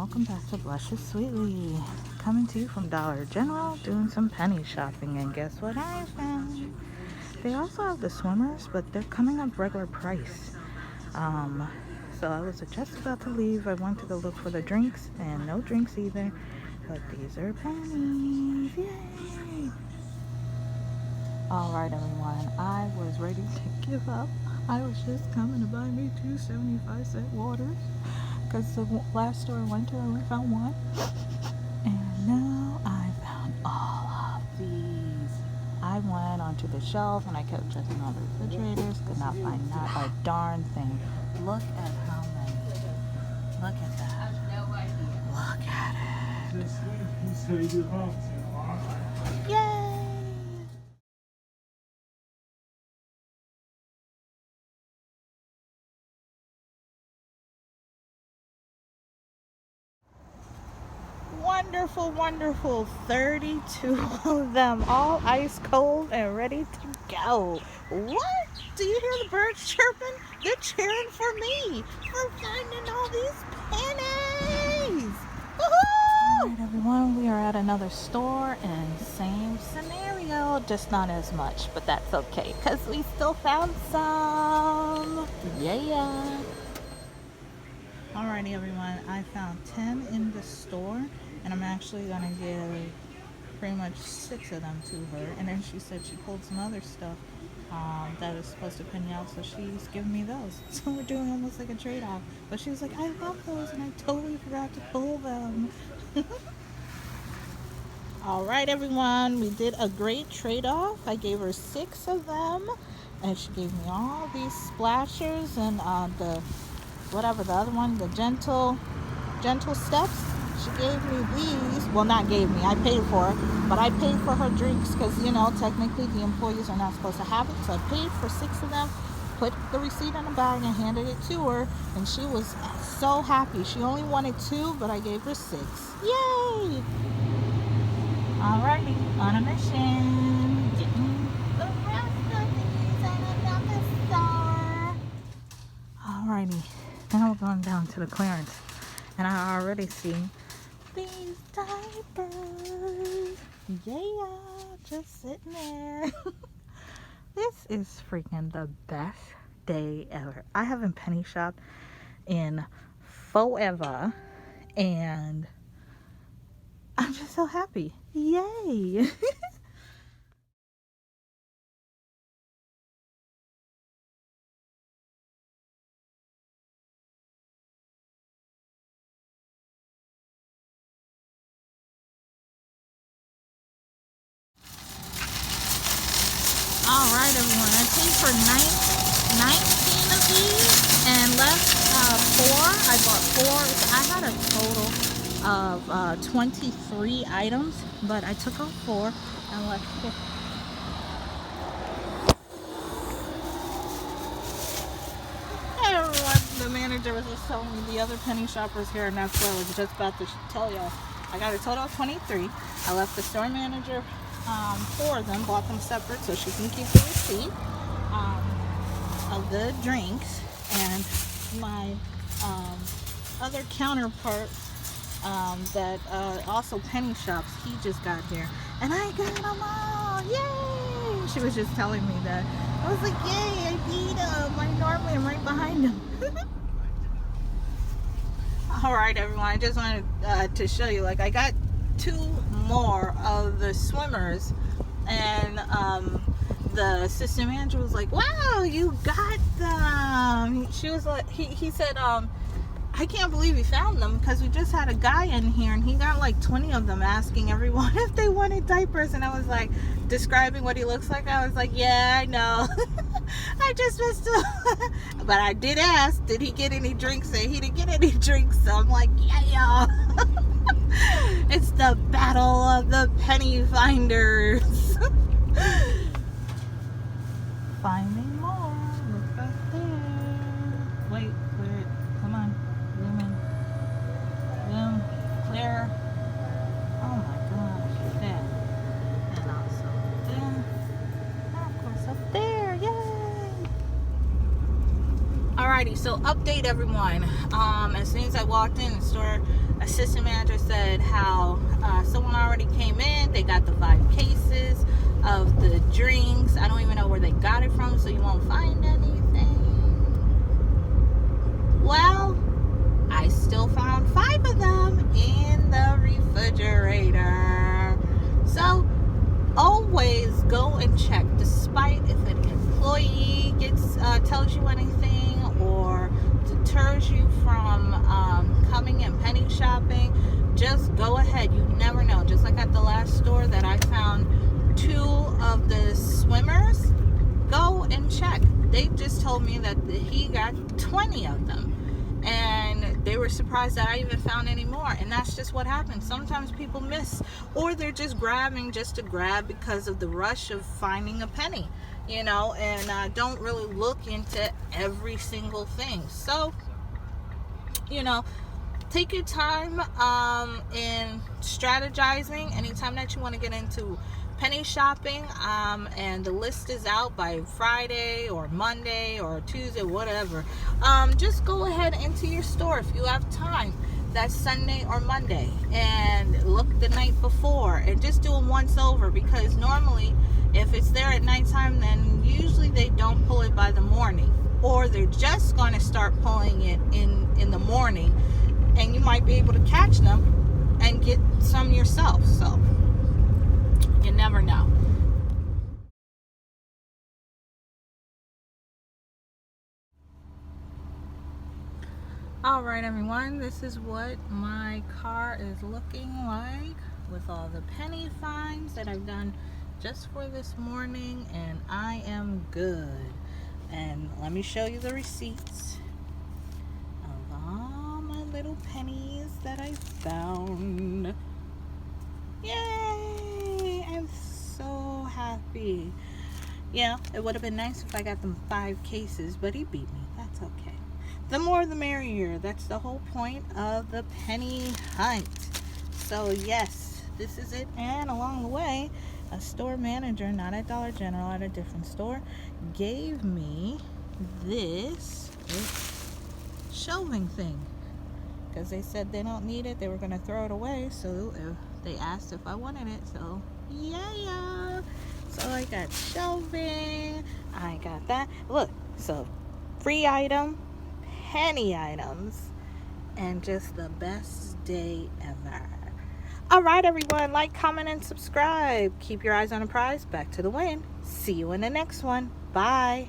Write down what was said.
welcome back to Blushes Sweetly. Coming to you from Dollar General, doing some penny shopping, and guess what I found? They also have the swimmers, but they're coming up regular price. So I was just about to leave. I went to go look for the drinks, and no drinks either, but these are pennies. Yay! Alright everyone, I was ready to give up. I was just coming to buy me 2 75-cent waters, because the last store I went to I only found one, and now I found all of these. I went onto the shelf and I kept checking all the refrigerators, could not find not a darn thing. Look at how many. Look at that. Look at it. Yay! Wonderful, wonderful. 32 of them, all ice cold and ready to go. What? Do you hear the birds chirping? They're cheering for me for finding all these pennies. Woohoo! Alright everyone, we are at another store and same scenario, just not as much, but that's okay because we still found some. Yeah. Alrighty everyone, I found 10 in the store, and I'm actually going to give pretty much 6 of them to her. And then she said she pulled some other stuff that is supposed to penny out, so she's giving me those. So we're doing almost like a trade-off. But she was like, I love those, and I totally forgot to pull them. Alright everyone, we did a great trade-off. I gave her 6 of them, and she gave me all these splashers and the whatever the other one, the gentle steps. She gave me these. Well, not gave me, I paid for it, but I paid for her drinks because, you know, technically the employees are not supposed to have it. So I paid for 6 of them, put the receipt in a bag and handed it to her, and she was so happy. She only wanted 2, but I gave her 6. Yay! Alrighty, on a mission, getting the rest of these at another store. Alrighty. Now we're going down to the clearance, and I already see these diapers. Yeah, just sitting there. This is freaking the best day ever. I haven't penny shopped in forever, and I'm just so happy. Yay! Alright everyone, I paid for 19 of these and left 4. I bought 4. I had a total of 23 items, but I took out 4 and left 4. Hey everyone, the manager was just telling me the other penny shoppers here, and that's what I was just about to tell y'all. I got a total of 23. I left the store manager 4 of them, bought them separate so she can keep the receipt of the drinks, and my other counterpart that also penny shops, he just got here, and I got them all. Yay! She was just telling me that. I was like, yay, I beat him. I normally am right behind him. Alright everyone, I just wanted to show you, like, I got 2 more of the swimmers, and the assistant manager was like, wow, you got them. She was like, he said, I can't believe you found them, because we just had a guy in here and he got like 20 of them, asking everyone if they wanted diapers. And I was like, describing what he looks like. I was like, yeah, I know. I just missed him. But I did ask, did he get any drinks? And he didn't get any drinks. So I'm like, yeah. It's the battle of the penny finders. Finding more. Look back there. Wait, clear it. Come on. Zoom in. Zoom. Clear. Oh my gosh. There. And also there. And of course up there. Yay! Alrighty, so update everyone. As soon as I walked in the store, assistant manager said how someone already came in. They got the 5 cases of the drinks. I don't even know where they got it from, so you won't find anything. Well, I still found 5 of them in the refrigerator. So always go and check, despite if an employee tells you anything or deters you from coming and penny shopping. Just go ahead. You never know. Just like at the last store that I found 2 of the swimmers, go and check. They just told me that he got 20 of them, and they were surprised that I even found any more. And that's just what happens. Sometimes people miss, or they're just grabbing just to grab because of the rush of finding a penny, you know, and don't really look into every single thing. So, you know, take your time in strategizing anytime that you want to get into penny shopping, and the list is out by Friday or Monday or Tuesday, whatever. Just go ahead into your store if you have time. That's Sunday or Monday, and look the night before and just do them once over, because normally if it's there at nighttime, then usually they don't pull it by the morning, or they're just going to start pulling it in the morning, and you might be able to catch them and get some yourself. So you never know. Alright everyone, this is what my car is looking like with all the penny finds that I've done just for this morning, and I am good. And let me show you the receipts of all my little pennies that I found. Yay! I'm so happy. Yeah, it would have been nice if I got them 5 cases, but he beat me. That's okay. The more the merrier. That's the whole point of the penny hunt. So yes, this is it. And along the way, a store manager, not at Dollar General, at a different store, gave me this shelving thing, because they said they don't need it. They were going to throw it away, so they asked if I wanted it. So yeah. So I got shelving. I got that. Look, so free item, penny items, and just the best day ever. All right, everyone, like, comment, and subscribe. Keep your eyes on the prize. Back to the win. See you in the next one. Bye.